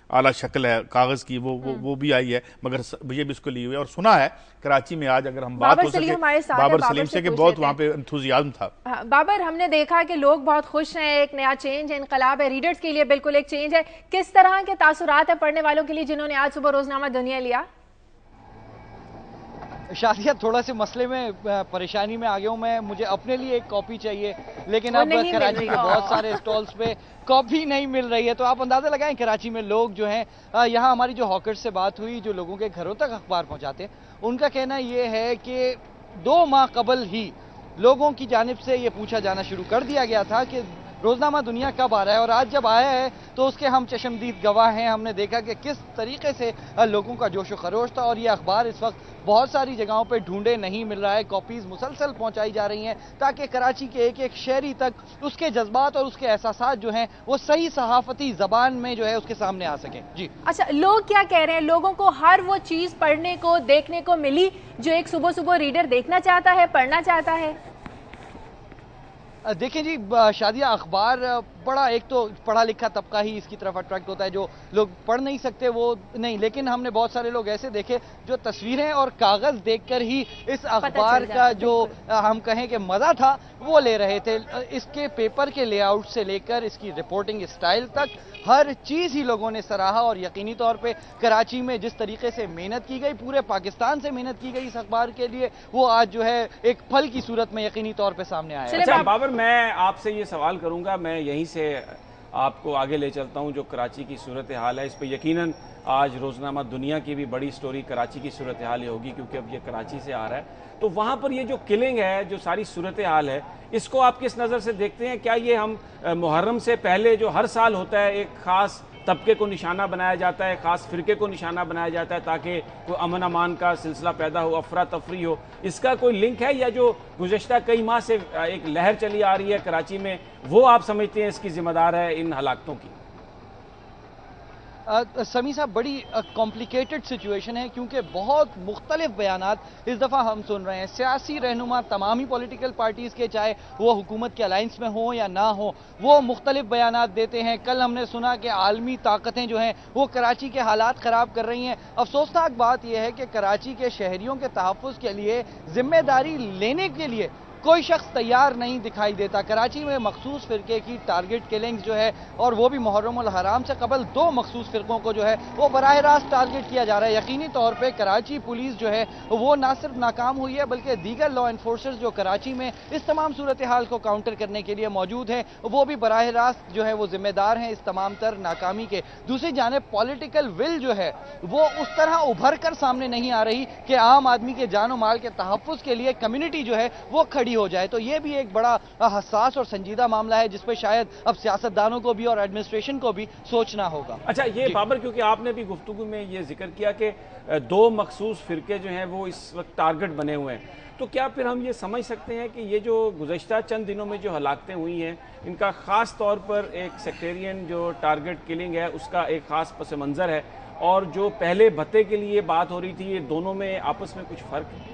اعلیٰ شکل ہے کاغذ کی وہ بھی آئی ہے، مگر یہ بھی اس کو لیے ہوئے، اور سنا ہے کراچی میں آج اگر ہم بات ہو سکے بابر سلیم سے کہ بہت وہاں پہ انتھوزیازم تھا۔ بابر، ہم نے دیکھا کہ لوگ بہت خوش ہیں، ایک نیا چینج ہے، انقلاب ہے، ریڈرز کے لیے بالکل ایک چینج ہے، کس طرح کے تاثرات ہیں پڑھنے والوں کے لیے جنہوں نے آج صبح روزنامہ دنیا لیا؟ شادیہ تھوڑا سے مسئلے میں پریشانی میں آ گیا ہوں میں، مجھے اپنے لیے ایک کاپی چاہیے، لیکن اب کراچی کے بہت سارے اسٹالز پہ کاپی نہیں مل رہی ہے، تو آپ اندازہ لگائیں کراچی میں لوگ جو ہیں، یہاں ہماری جو ہاکرز سے بات ہوئی جو لوگوں کے گھروں تک اخبار پہنچاتے ہیں، ان کا کہنا یہ ہے کہ 2 ماہ قبل ہی لوگوں کی جانب سے یہ پوچھا جانا شروع کر دیا گیا تھا کہ روزنامہ دنیا کب آ رہا ہے، اور آج جب آیا ہے تو اس کے ہم چشمدید گواہ ہیں۔ ہم نے دیکھا کہ کس طریقے سے لوگوں کا جوش و خروش تھا، اور یہ اخبار اس وقت بہت ساری جگہوں پہ ڈھونڈے نہیں مل رہا ہے، کاپیز مسلسل پہنچائی جا رہی ہیں تاکہ کراچی کے ایک ایک شہری تک اس کے جذبات اور اس کے احساسات جو ہیں وہ صحیح صحافتی زبان میں جو ہے اس کے سامنے آ سکیں۔ جی اچھا، لوگ کیا کہہ رہے ہیں؟ لوگوں کو ہر وہ چیز پڑھنے کو دیکھنے کو ملی جو ایک صبح صبح ریڈر دیکھنا چاہتا ہے، پڑھنا چاہتا ہے؟ دیکھیں جی شادیہ، اخبار بڑا ایک تو پڑھا لکھا طبقہ ہی اس کی طرف اٹریکٹ ہوتا ہے، جو لوگ پڑھ نہیں سکتے وہ نہیں، لیکن hم نے بہت سارے لوگ ایسے دیکھے جو تصویریں اور کاغذ دیکھ کر ہی اس اخبار کا جو ہم کہیں کہ مزہ تھا وہ لے رہے تھے۔ اس کے پیپر کے لے آؤٹ سے لے کر اس کی رپورٹنگ اسٹائل تک ہر چیز ہی لوگوں نے سراہا، اور یقینی طور پہ کراچی میں جس طریقے سے محنت کی گئی، پورے پاکستان سے محنت کی گئی اس اخبار کے لیے، وہ آج جو ہے ایک پھل کی صورت میں یقینی طور پہ سامنے آیا ہے۔ اچھا بابر، میں آپ سے یہ سوال کروں گا، میں یہیں سے آپ کو آگے لے چلتا ہوں، جو کراچی کی صورتحال ہے اس پہ یقیناً آج روزنامہ دنیا کی بھی بڑی سٹوری کراچی کی صورتحال ہی ہوگی، کیونکہ اب یہ کراچی سے آ رہا ہے، تو وہاں پر یہ جو کلنگ ہے، جو ساری صورتحال ہے، اس کو آپ کس نظر سے دیکھتے ہیں؟ کیا یہ ہم محرم سے پہلے جو ہر سال ہوتا ہے ایک خاص طبقے کو نشانہ بنایا جاتا ہے، خاص فرقے کو نشانہ بنایا جاتا ہے تاکہ کوئی امن امان کا سلسلہ پیدا ہو، افراتفری ہو، اس کا کوئی لنک ہے، یا جو گزشتہ کئی ماہ سے ایک لہر چلی آ رہی ہے کراچی میں وہ آپ سمجھتے ہیں اس کی ذمہ دار ہے ان ہلاکتوں کی؟ سمیع صاحب، بڑی کمپلیکیٹڈ سچویشن ہے، کیونکہ بہت مختلف بیانات اس دفعہ ہم سن رہے ہیں۔ سیاسی رہنما تمام ہی پولیٹیکل پارٹیز کے، چاہے وہ حکومت کے الائنس میں ہوں یا نہ ہوں، وہ مختلف بیانات دیتے ہیں۔ کل ہم نے سنا کہ عالمی طاقتیں جو ہیں وہ کراچی کے حالات خراب کر رہی ہیں۔ افسوسناک بات یہ ہے کہ کراچی کے شہریوں کے تحفظ کے لیے ذمہ داری لینے کے لیے کوئی شخص تیار نہیں دکھائی دیتا۔ کراچی میں مخصوص فرقے کی ٹارگٹ کلنگ جو ہے، اور وہ بھی محرم الحرام سے قبل 2 مخصوص فرقوں کو جو ہے وہ براہ راست ٹارگٹ کیا جا رہا ہے۔ یقینی طور پہ کراچی پولیس جو ہے وہ نہ صرف ناکام ہوئی ہے، بلکہ دیگر لا انفورسرز جو کراچی میں اس تمام صورتحال کو کاؤنٹر کرنے کے لیے موجود ہیں، وہ بھی براہ راست جو ہے وہ ذمہ دار ہیں اس تمام تر ناکامی کے۔ دوسری جانب پولیٹیکل ول جو ہے وہ اس طرح ابھر کر سامنے نہیں آ رہی کہ عام آدمی کے جان و مال کے تحفظ کے لیے کمیونٹی جو ہے وہ کھڑی ہو جائے، تو یہ بھی ایک بڑا حساس اور سنجیدہ معاملہ ہے جس پہ شاید اب سیاستدانوں کو بھی اور ایڈمنسٹریشن کو بھی سوچنا ہوگا۔ اچھا یہ بابر، کیونکہ آپ نے بھی گفتگو میں یہ ذکر کیا کہ 2 مخصوص فرقے جو ہیں وہ اس وقت ٹارگٹ بنے ہوئے ہیں، تو کیا پھر ہم یہ سمجھ سکتے ہیں کہ یہ جو گزشتہ چند دنوں میں جو ہلاکتیں ہوئی ہیں ان کا خاص طور پر ایک سیکٹیرین جو ٹارگٹ کلنگ ہے اس کا ایک خاص پس منظر ہے، اور جو پہلے بھتے کے لیے بات ہو رہی تھی، یہ دونوں میں آپس میں کچھ فرق ہے؟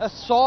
100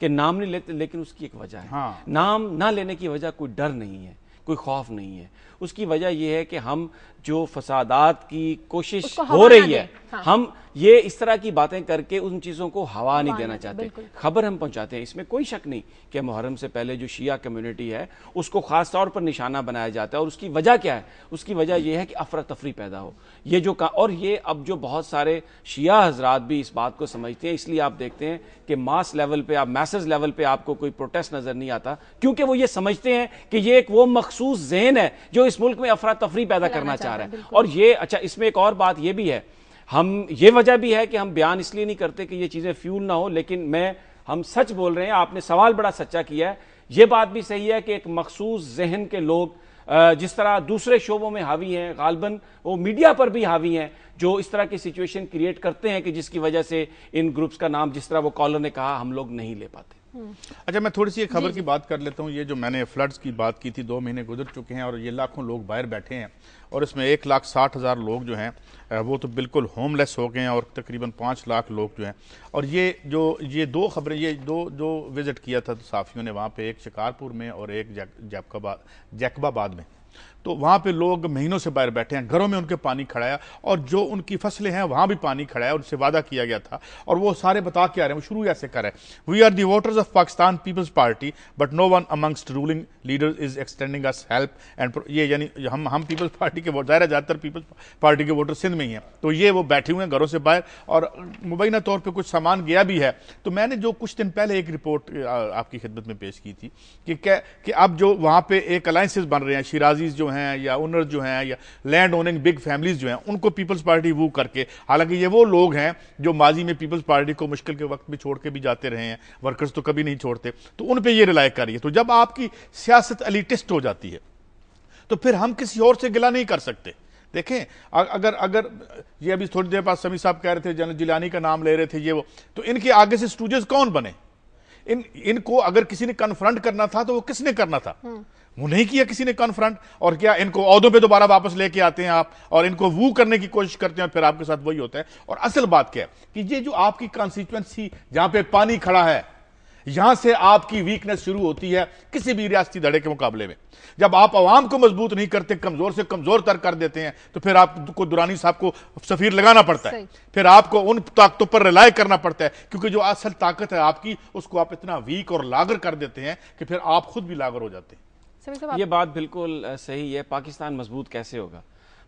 کہ نام نہیں لیتے، لیکن اس کی ایک وجہ ہے. نام نہ لینے کی وجہ کوئی ڈر نہیں ہے، کوئی خوف نہیں ہے. اس کی وجہ یہ ہے کہ ہم جو فسادات کی کوشش ہو رہی ہے، ہم یہ اس طرح کی باتیں کر کے ان چیزوں کو ہوا نہیں دینا چاہتے، خبر ہم پہنچاتے ہیں. اس میں کوئی شک نہیں کہ محرم سے پہلے جو شیعہ کمیونٹی ہے اس کو خاص طور پر نشانہ بنایا جاتا ہے، اور اس کی وجہ کیا ہے؟ اس کی وجہ یہ ہے کہ افراتفری پیدا ہو. یہ جو اور یہ اب جو بہت سارے شیعہ حضرات بھی اس بات کو سمجھتے ہیں، اس لیے آپ دیکھتے ہیں کہ ماس لیول پہ، میسز لیول پہ آپ کو کوئی پروٹیسٹ نظر نہیں آتا، کیونکہ وہ یہ سمجھتے ہیں کہ یہ ایک وہ مخصوص ذہن ہے جو اس ملک میں افراتفری پیدا کرنا چاہ رہا ہے. اور یہ اچھا، اس میں ایک اور بات یہ بھی ہے، یہ وجہ بھی ہے کہ ہم بیان اس لیے نہیں کرتے کہ یہ چیزیں فیول نہ ہو، لیکن ہم سچ بول رہے ہیں. آپ نے سوال بڑا سچا کیا ہے. یہ بات بھی صحیح ہے کہ ایک مخصوص ذہن کے لوگ جس طرح دوسرے شعبوں میں حاوی ہیں، غالباً وہ میڈیا پر بھی حاوی ہیں، جو اس طرح کی سچویشن کریٹ کرتے ہیں کہ جس کی وجہ سے ان گروپس کا نام، جس طرح وہ کالر نے کہا، ہم لوگ نہیں لے پاتے. اچھا، میں تھوڑی سی ایک خبر کی بات کر لیتا ہوں. یہ جو میں نے فلڈز کی بات کی تھی، 2 مہینے گزر چکے ہیں اور یہ لاکھوں لوگ باہر بیٹھے ہیں، اور اس میں 1,60,000 لوگ جو ہیں وہ تو بالکل ہوم لیس ہو گئے ہیں، اور تقریباً 5 لاکھ لوگ جو ہیں. اور یہ 2 خبریں، یہ جو وزٹ کیا تھا صحافیوں نے وہاں پہ، ایک شکارپور میں اور ایک جیکب آباد میں، تو وہاں پہ لوگ مہینوں سے باہر بیٹھے ہیں، گھروں میں ان کے پانی کھڑا ہے، اور جو ان کی فصلیں ہیں وہاں بھی پانی کھڑا ہے. ان سے وعدہ کیا گیا تھا، اور وہ سارے بتا کے آ رہے ہیں. وہ شروع ایسے کر رہے ہیں: we are the voters of Pakistan Peoples Party but no one amongst ruling leaders is extending his help and. یہ یعنی ہم پیپلز پارٹی کے ظاہر ہے زیادہ تر پیپلز پارٹی کے ووٹر سندھ میں ہی ہیں، تو یہ وہ بیٹھے ہوئے ہیں گھروں سے باہر، اور مبینہ طور پہ کچھ سامان گیا بھی ہے. تو میں نے جو کچھ دن پہلے ایک رپورٹ آپ کی خدمت میں پیش کی تھی کہ اب جو وہاں پہ ایک الائنسز بن رہے ہیں، شیرازیز جو ہیں یا اونر جو ہیں یا لینڈ اوننگ بگ فیملیز جو ہیں، ان کو پیپلز پارٹی وو کر کے، حالانکہ یہ وہ لوگ ہیں جو ماضی میں پیپلز پارٹی کو مشکل کے وقت بھی چھوڑ کے بھی جاتے رہے ہیں، ورکرز تو کبھی نہیں چھوڑتے، تو ان پہ یہ رلائے کر رہی ہے. تو جب آپ کی سیاست ایلیٹسٹ ہو جاتی ہے تو پھر ہم کسی اور سے گلہ نہیں کر سکتے. دیکھیں، اگر یہ ابھی تھوڑی دیر بعد سمیع صاحب کہہ رہے تھے، جنرل جیلانی کا نام لے رہے تھے، یہ وہ، تو ان کے آگے سے اسٹوڈیوز کون بنے؟ ان کو اگر کسی نے کنفرنٹ کرنا تھا تو وہ کس نے کرنا تھا؟ وہ نہیں کیا کسی نے کنفرنٹ. اور کیا ان کو عہدوں پہ دوبارہ واپس لے کے آتے ہیں آپ، اور ان کو وو کرنے کی کوشش کرتے ہیں، پھر آپ کے ساتھ وہی ہوتا ہے. اور اصل بات کیا ہے کہ یہ جو آپ کی کانسٹیچوئنسی جہاں پہ پانی کھڑا ہے، یہاں سے آپ کی ویکنس شروع ہوتی ہے کسی بھی ریاستی دھڑے کے مقابلے میں. جب آپ عوام کو مضبوط نہیں کرتے، کمزور سے کمزور تر کر دیتے ہیں، تو پھر آپ کو درانی صاحب کو سفیر لگانا پڑتا ہے، پھر آپ کو ان طاقتوں پر ریلائی کرنا پڑتا ہے، کیونکہ جو اصل طاقت ہے آپ کی، اس کو آپ اتنا ویک اور لاغر کر دیتے ہیں کہ پھر آپ خود بھی لاغر ہو جاتے ہیں. یہ بات بالکل صحیح ہے. پاکستان مضبوط کیسے ہوگا؟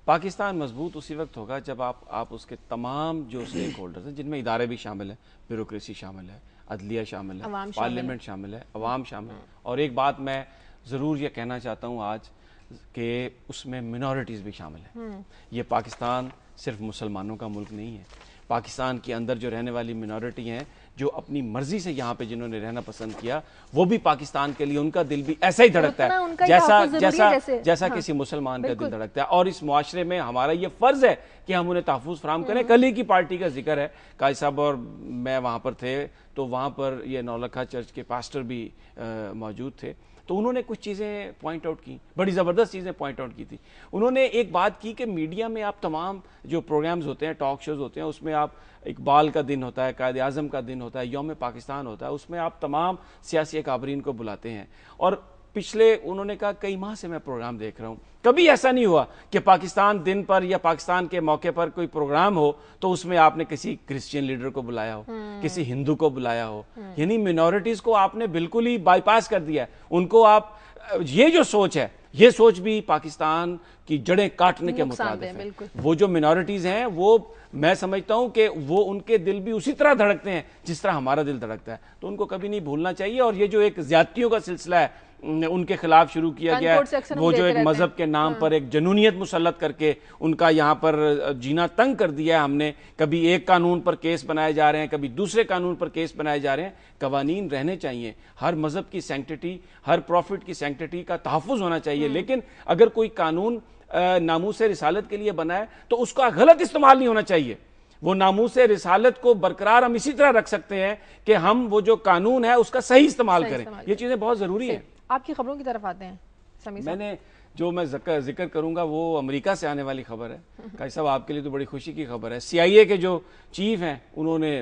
پاکستان مضبوط اسی وقت ہوگا جب آپ اس کے تمام جو اسٹیک ہولڈرز ہیں، جن میں ادارے بھی شامل ہیں، بیوروکریسی شامل ہے، عدلیہ شامل ہے، پارلیمنٹ شامل ہے، عوام شامل ہے. اور ایک بات میں ضرور یہ کہنا چاہتا ہوں آج کہ اس میں منورٹیز بھی شامل ہیں. یہ پاکستان صرف مسلمانوں کا ملک نہیں ہے. پاکستان کے اندر جو رہنے والی منورٹی ہیں، جو اپنی مرضی سے یہاں پہ جنہوں نے رہنا پسند کیا، وہ بھی پاکستان کے لیے ان کا دل بھی ایسا ہی دھڑکتا ہے جیسا کسی مسلمان کا دل دھڑکتا ہے. اور اس معاشرے میں ہمارا یہ فرض ہے کہ ہم انہیں تحفظ فراہم کریں. کل ہی کی پارٹی کا ذکر ہے، قائد صاحب اور میں وہاں پر تھے، تو وہاں پر یہ نولکھا چرچ کے پاسٹر بھی موجود تھے. تو انہوں نے کچھ چیزیں پوائنٹ آؤٹ کی، بڑی زبردست چیزیں پوائنٹ آؤٹ کی تھی. انہوں نے ایک بات کی کہ میڈیا میں آپ تمام جو پروگرامز ہوتے ہیں، ٹاک شوز ہوتے ہیں، اس میں آپ اقبال کا دن ہوتا ہے، قائد اعظم کا دن ہوتا ہے، یوم پاکستان ہوتا ہے، اس میں آپ تمام سیاسی اکابرین کو بلاتے ہیں. اور پچھلے انہوں نے کہا کئی ماہ سے میں پروگرام دیکھ رہا ہوں، کبھی ایسا نہیں ہوا کہ پاکستان دن پر یا پاکستان کے موقع پر کوئی پروگرام ہو تو اس میں آپ نے کسی کرسچین لیڈر کو بلایا ہو، کسی ہندو کو بلایا ہو. یعنی منورٹیز کو آپ نے بالکل ہی بائی پاس کر دیا ہے. ان کو آپ، یہ جو سوچ ہے، یہ سوچ بھی پاکستان کی جڑیں کاٹنے کے مترادف ہے. وہ جو منورٹیز ہیں، وہ میں سمجھتا ہوں کہ وہ ان کے دل بھی اسی طرح دھڑکتے ہیں جس طرح ہمارا دل دھڑکتا ہے. تو ان کو کبھی نہیں بھولنا چاہیے. اور یہ جو ایک زیادتیوں کا سلسلہ ہے ان کے خلاف شروع کیا گیا ہے، وہ جو ایک مذہب کے نام پر ایک جنونیت مسلط کر کے ان کا یہاں پر جینا تنگ کر دیا ہے ہم نے. کبھی ایک قانون پر کیس بنائے جا رہے ہیں، کبھی دوسرے قانون پر کیس بنائے جا رہے ہیں. قوانین رہنے چاہیے، ہر مذہب کی سینکٹیٹی، ہر پروفٹ کی سینکٹیٹی کا تحفظ ہونا چاہیے. لیکن اگر کوئی قانون ناموس رسالت کے لیے بنا ہے تو اس کا غلط استعمال نہیں ہونا چاہیے. وہ ناموس رسالت کو برقرار ہم اسی طرح رکھ سکتے ہیں کہ ہم وہ جو قانون ہے اس کا صحیح استعمال کریں. یہ چیزیں بہت ضروری ہیں. آپ کی خبروں کی طرف آتے ہیں. میں نے جو میں ذکر کروں گا وہ امریکہ سے آنے والی خبر ہے. قائد صاحب، آپ کے لیے تو بڑی خوشی کی خبر ہے. CIA کے جو چیف ہیں انہوں نے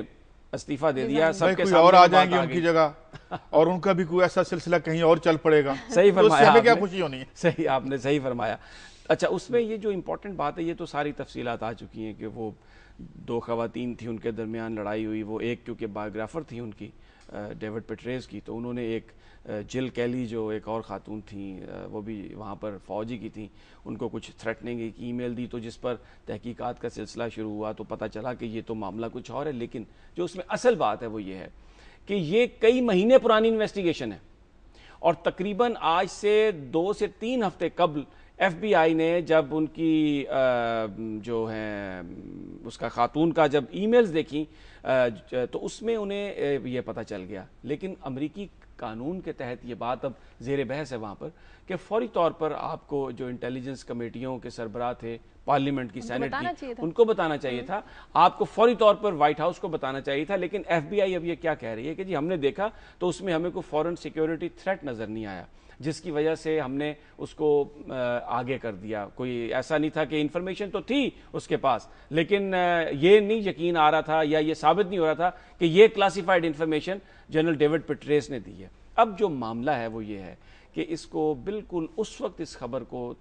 استعفیٰ دے دیا, سب کے کوئی سامنے اور آ بات جائیں گے آ ان گئی. کی جگہ اور ان کا بھی کوئی ایسا سلسلہ کہیں اور چل پڑے گا. صحیح تو اس سے فرمایا ہمیں کیا آپ نے. خوشی ہونی ہے. صحیح, آپ نے صحیح فرمایا. اچھا, اس میں یہ جو امپورٹنٹ بات ہے, یہ تو ساری تفصیلات آ چکی ہیں کہ وہ 2 خواتین تھیں, ان کے درمیان لڑائی ہوئی. وہ ایک کیونکہ بایوگرافر تھی ان کی, ڈیوڈ پیٹریز کی, تو انہوں نے ایک جل کیلی جو ایک اور خاتون تھیں, وہ بھی وہاں پر فوجی کی تھیں, ان کو کچھ تھریٹننگ ایک ای میل دی, تو جس پر تحقیقات کا سلسلہ شروع ہوا تو پتہ چلا کہ یہ تو معاملہ کچھ اور ہے. لیکن جو اس میں اصل بات ہے وہ یہ ہے کہ یہ کئی مہینے پرانی انویسٹیگیشن ہے, اور تقریباً آج سے 2 سے 3 ہفتے قبل ایف بی آئی نے جب ان کی جو ہیں اس کا خاتون کا جب ای میلز دیکھیں تو اس میں انہیں یہ پتہ چل گیا. لیکن امریکی قانون کے تحت یہ بات اب زیر بحث ہے وہاں پر کہ فوری طور پر آپ کو جو انٹیلیجنس کمیٹیوں کے سربراہ تھے پارلیمنٹ کی, سینٹ کی, ان کو بتانا چاہیے تھا, آپ کو فوری طور پر وائٹ ہاؤس کو بتانا چاہیے تھا. لیکن ایف بی آئی اب یہ کیا کہہ رہی ہے کہ جی ہم نے دیکھا تو اس میں ہمیں کوئی فورن سیکیورٹی تھریٹ نظر نہیں آیا, جس کی وجہ سے ہم نے اس کو آگے کر دیا. کوئی ایسا نہیں تھا کہ انفارمیشن تو تھی اس کے پاس, لیکن یہ نہیں یقین آ رہا تھا یا یہ ثابت نہیں ہو رہا تھا کہ یہ کلاسیفائڈ انفارمیشن جنرل ڈیوڈ پیٹریز نے دی ہے. اب جو معاملہ ہے وہ یہ ہے کہ اس کو بالکل اس وقت اس خبر کو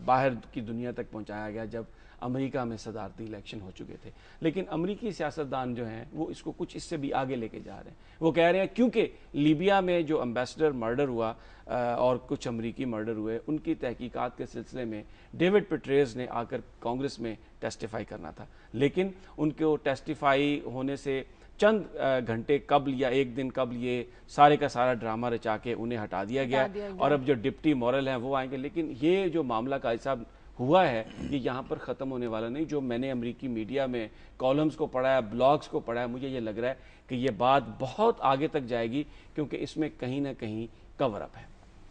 باہر کی دنیا تک پہنچایا گیا جب امریکہ میں صدارتی الیکشن ہو چکے تھے. لیکن امریکی سیاستدان جو ہیں وہ اس کو کچھ اس سے بھی آگے لے کے جا رہے ہیں. وہ کہہ رہے ہیں کیونکہ لیبیا میں جو امبیسڈر مرڈر ہوا اور کچھ امریکی مرڈر ہوئے, ان کی تحقیقات کے سلسلے میں ڈیوڈ پیٹریز نے آ کر کانگریس میں ٹیسٹیفائی کرنا تھا, لیکن ان کو ٹیسٹیفائی ہونے سے چند گھنٹے قبل یا ایک دن قبل یہ سارے کا سارا ڈرامہ رچا کے انہیں ہٹا دیا گیا, اور اب جو ڈپٹی مورل ہیں وہ آئیں گے. لیکن یہ جو معاملہ کا حساب ہوا ہے یہ یہاں پر ختم ہونے والا نہیں. جو میں نے امریکی میڈیا میں کالمز کو پڑھا ہے, بلاگز کو پڑھا ہے, مجھے یہ لگ رہا ہے کہ یہ بات بہت آگے تک جائے گی, کیونکہ اس میں کہیں نہ کہیں کور اپ ہے.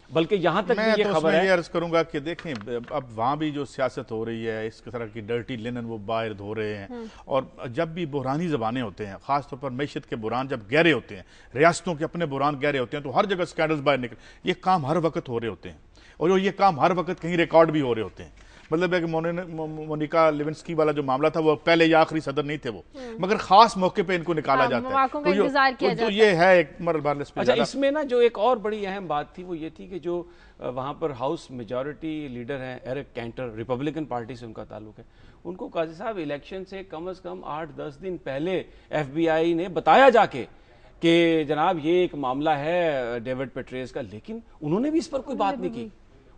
بلکہ یہاں تک بھی یہ خبر ہے, میں یہ عرض کروں گا کہ دیکھیں اب وہاں بھی جو سیاست ہو رہی ہے, اس طرح کی ڈرٹی لینن وہ باہر دھو رہے ہیں, اور جب بھی بحرانی زبانیں ہوتے ہیں, خاص طور پر معیشت کے بحران جب گہرے ہوتے ہیں, ریاستوں کے اپنے بحران گہرے ہوتے ہیں, تو ہر جگہ سکینڈلز باہر نکل, یہ کام ہر وقت ہو رہے ہوتے ہیں, اور یہ کام ہر وقت کہیں ریکارڈ بھی ہو رہے ہوتے ہیں. مطلب ہے کہ مونیکا لیونسکی والا جو معاملہ تھا وہ پہلے یا آخری صدر نہیں تھے وہ, مگر خاص موقع پہ ان کو نکالا جاتا ہے, تو یہ ہے ایک مرل بارلس پہ. اچھا, اس میں نا جو ایک اور بڑی اہم بات تھی وہ یہ تھی کہ جو وہاں پر ہاؤس میجورٹی لیڈر ہیں ایرک کینٹر, ریپبلکن پارٹی سے ان کا تعلق ہے, ان کو قاضی صاحب الیکشن سے کم از کم 8-10 دن پہلے ایف بی آئی نے بتایا جا کے کہ جناب یہ ایک معاملہ ہے ڈیوڈ پیٹریز کا, لیکن انہوں نے بھی اس پر کوئی بات نہیں کی.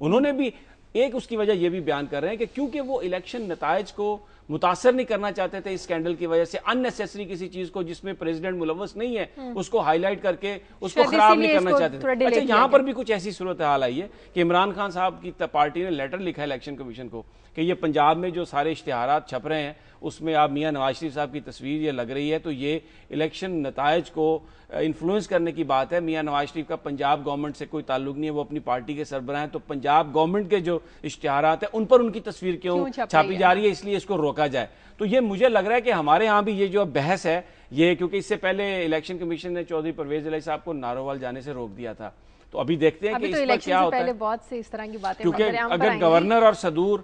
انہوں نے بھی ایک اس کی وجہ یہ بھی بیان کر رہے ہیں کہ کیونکہ وہ الیکشن نتائج کو متاثر نہیں کرنا چاہتے تھے اس اسکینڈل کی وجہ سے, ان نیسیسری کسی چیز کو جس میں پریزیڈنٹ ملوث نہیں ہے اس کو ہائی لائٹ کر کے اس کو خراب نہیں کرنا چاہتے تھے. اچھا, یہاں پر بھی کچھ ایسی صورتحال آئی ہے کہ عمران خان صاحب کی پارٹی نے لیٹر لکھا ہے الیکشن کمیشن کو کہ یہ پنجاب میں جو سارے اشتہارات چھپ رہے ہیں اس میں آپ میاں نواز شریف صاحب کی تصویر یہ لگ رہی ہے, تو یہ الیکشن نتائج کو انفلوئنس کرنے کی بات ہے. میاں نواز شریف کا پنجاب گورنمنٹ سے کوئی تعلق نہیں ہے, وہ اپنی پارٹی کے سربراہ ہیں, تو پنجاب گورنمنٹ کے جو اشتہارات ہیں ان پر ان کی تصویر کیوں چھاپی جا رہی ہے, اس لیے اس کو روکا جائے. تو یہ مجھے لگ رہا ہے کہ ہمارے ہاں بھی یہ جو بحث ہے یہ, کیونکہ اس سے پہلے الیکشن کمیشن نے چودھری پرویز الہی صاحب کو ناروال جانے سے روک دیا تھا, تو ابھی دیکھتے ہیں کہ اس پر کیا ہوتا ہے. بہت سے اس طرح کی باتیں, کیونکہ اگر گورنر اور صدور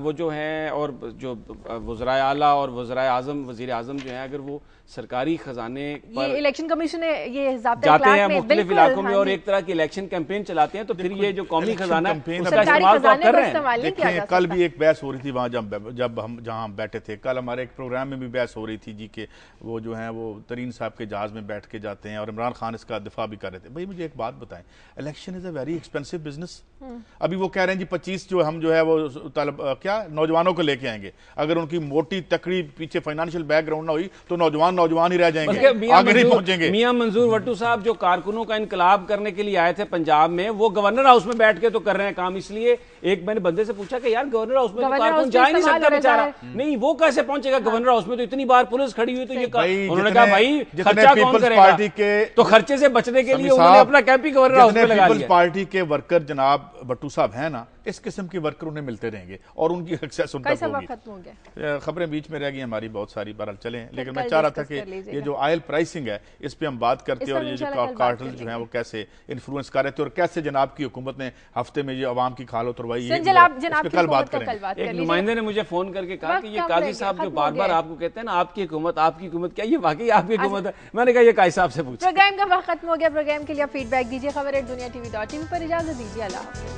وہ جو ہیں اور جو وزرائے اعلیٰ اور وزرائے اعظم, وزیر اعظم جو ہیں, اگر وہ سرکاری خزانے پر الیکشن کمیشن نے یہ جاتے ہیں مختلف علاقوں میں اور ایک طرح کی الیکشن کیمپین چلاتے ہیں, تو پھر یہ جو قومی خزانہ ہے اس کا استعمال تو آپ کر رہے ہیں. دیکھیں کل بھی ایک بحث ہو رہی تھی وہاں جب ہم جہاں بیٹھے تھے, کل ہمارے ایک پروگرام میں بھی بحث ہو رہی تھی جی کہ وہ جو ہیں وہ ترین صاحب کے جہاز میں بیٹھ کے جاتے ہیں اور عمران خان اس کا دفاع بھی کر رہے تھے. بھائی مجھے ایک بات بتائیں, election is a very expensive business. ابھی وہ کہہ رہے ہیں جی 25 جو ہم جو ہے وہ کیا نوجوانوں کو لے کے آئیں گے, اگر ان کی موٹی تکڑی پیچھے فائنانشیل بیک گراؤنڈ نہ ہوئی تو نوجوان ہی رہ جائیں گے, آگے نہیں پہنچیں گے. میاں منظور وٹو صاحب جو کارکنوں کا انقلاب کرنے کے لیے آئے تھے پنجاب میں, وہ گورنر ہاؤس میں بیٹھ کے تو کر رہے ہیں کام. اس لیے ایک میں نے بندے سے پوچھا کہ یار گورنر ہاؤس میں تو کارکن جا ہی نہیں سکتا بیچارہ, نہیں وہ کیسے پہنچے گا گورنر ہاؤس میں, تو اتنی بار پولیس کھڑی ہوئی, تو یہ انہوں نے کہا بھائی خرچہ کون کرے گا, تو خرچے سے بچنے کے لیے انہوں نے اپنا کیمپ ہی گورنر ہاؤس میں لگا لیا. پیپلز پارٹی کے ورکر جناب بٹو صاحب ہیں نا, اس قسم کے ورکر انہیں ملتے رہیں گے اور ان کی ایکسیس ان تک ہوگی. ختم ہو گیا, خبریں بیچ میں رہ گئی ہماری بہت ساری, بہرحال چلیں. لیکن میں چاہ رہا تھا کہ یہ جو آئل پرائسنگ ہے اس پہ ہم بات کرتے اور یہ جو کارٹل جو ہیں وہ کیسے انفلوئنس کر رہے تھے اور کیسے جناب کی حکومت نے ہفتے میں یہ عوام کی کھال اتروائی ہے, اس پہ کل بات کریں. ایک نمائندے نے مجھے فون کر کے کہا کہ یہ قاضی صاحب جو بار بار آپ کو کہتے ہیں نا آپ کی حکومت, کیا یہ واقعی آپ کی حکومت ہے؟ میں نے کہا یہ قاضی صاحب سے پوچھیں. پروگرام کا وقت ختم ہو گیا. پروگرام کے لیے فیڈ بیک دیجیے خبر@duniatv.tv پر. اجازت دیجیے, اللہ حافظ.